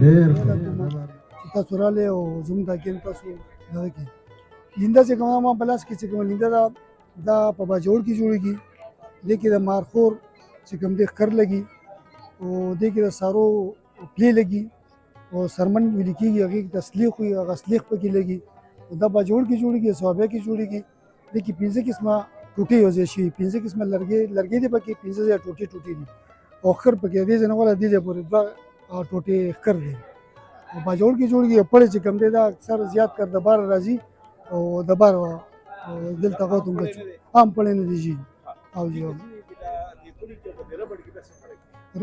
ډېر چې تاسو راغلئ او زموږ دا ګیم تاسو دغه کړئ. لینده چې کومه ما په لاس کې چې کومه لینده ده دا په باجوړ کې جوړېږي. دې کې د مارخور چې کوم دی ښکر لګي او دې کې د سارو پلې لګي او سرمن ویل کېږي هغې کې تسلیخ وي هغه سلیخ پکې لګي او دا باجوړ کې جوړېږي صوابیا کې جوړېږي. دې کې 15 قسمه ټوټې یو ځای شوي 15 قسمه لرګي دي پکې 15 ځای ټوټې دي او ښکر پکې دې ځای نه والا دې ځای پورې 2 ټوټې ښکر دی او باجوړ کې جوړېږي. پړې چې کوم دی دا اکثر زیات کر د بار راځي او د بار دلته غوتم عام پړې نه دي او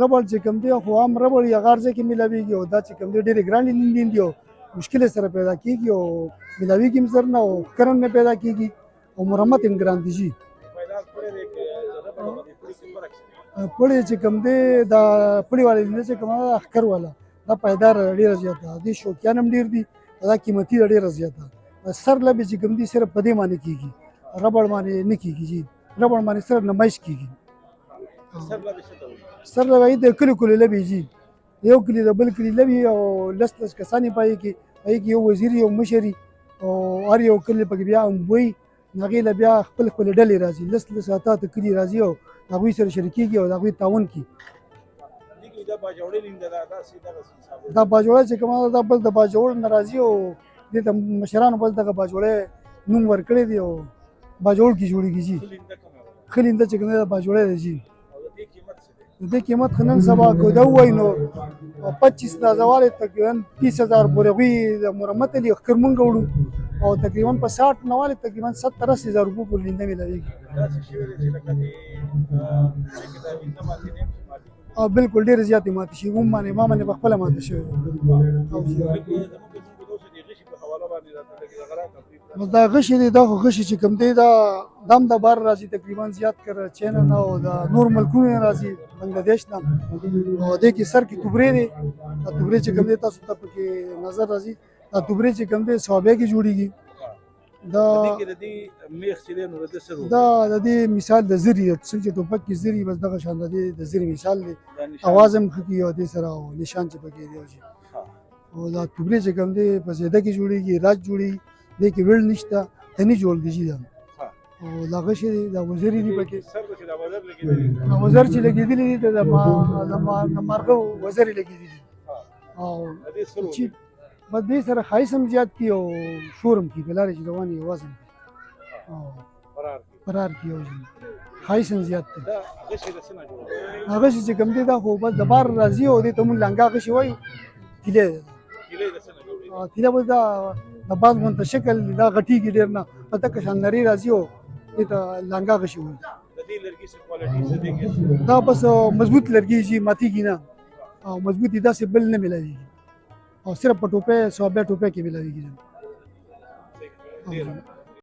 ربړ چې کوم دی خو عام ربړ یا غار ځای کې ملاویږي او دا چې کوم دی ډېرې ګرانې لیندې دي او مشکل سره پیدا کېږي او ملاویږي هم زر نه او ښکرم نه پیدا کېږي او مرمت هم ګران دي جي. پړې چې کوم دی دا پړې والا لینده چې کومه ده ښکر والا دا پایدار ډېره زیاته ده. دې شوقیان هم ډېر دي دا قیمتي ده ډېره زیاته. سر لبې چې کوم دي صرف په دې باندې کېږي ربړ باندې نه کېږي جي. ربړ باندې صرف نمایش کېږي. سر لبې د کلي کلي لبې جي یو کلي د بل کلي لبې او لس کسان یې پای کې یو وزیر یو مشر او هر یو کلي پکې بیا وایي هغې له بیا خپل ډلې راځي لس اته کلي راځي او هغوی سره شریکېږي او د هغوی تعاون کوي. دا باجوړه چې کومه ده دا بس د باجوړ نه راځي او دې ته مشرانو بس دغه باجوړی نوم ورکړی دی او باجوړ کې جوړېږي جي. ښه لینده چې کوم دی دا باجوړی دی جي. د دې قیمت خو نن سبا که دا ووایو نو 25 تازهوالی تقریبا 30,000 پورې هغوی د مرمت لي ښکر مونږ وړو او تقریبا په 60 نه والي تقریبا 70-80,000 روپو پورې لینده ملاویږي. او بالکل ډېرې زیاتې ماتې شوي ما باندې په خپله ماته شوې بس دا غشي دی دا خو غشي چې کوم دی دا هم د بار راځي تقریبا زیات کر چین نه او د نور ملکونو نه راځي بنګلادیش نه او دې کې سر کې توبرې دی دا توبرې چې کوم دی تاسو ته پکې نظر راځي دا توبرې چې کوم دی صوابیا کې جوړېږي. دا د دې مثال د زري څنګه چې ټوپک کې زري بس دغه شان د زري مثال دی اواز هم ښه کوي او دې سره نشان چې پکې دی او دا توبرې چې کوم دی په زیده کې جوړېږي راج جوړېږي دې کې ویل نشته تنې جوړ دی دا او دا غشي دی دا وزري دی پکې وزر چې لګېدلی دی د مارغه وزري لګېدلی دی او چې بس دې سره ښایست هم زیات کړي او شور هم کړي په لارې چې روان یې وزن او فرار کړي او ښایست هم زیات دی. هغه چې کوم دی دا خو بس د بار راځي او دې ته مونږ لنګا غشي وایي تیلې تیله بس دا د باز غونته شکل دا غټېږي ډېر نه په دغه شان نري راځي او دې ته لنګا غشي وایي. دا بس مضبوط لرګي چې ماتېږي نه او مضبوط دي داسې بل نه ملاویږي او صرف په ټوپۍ صوابیا ټوپۍ کې ملاویږي.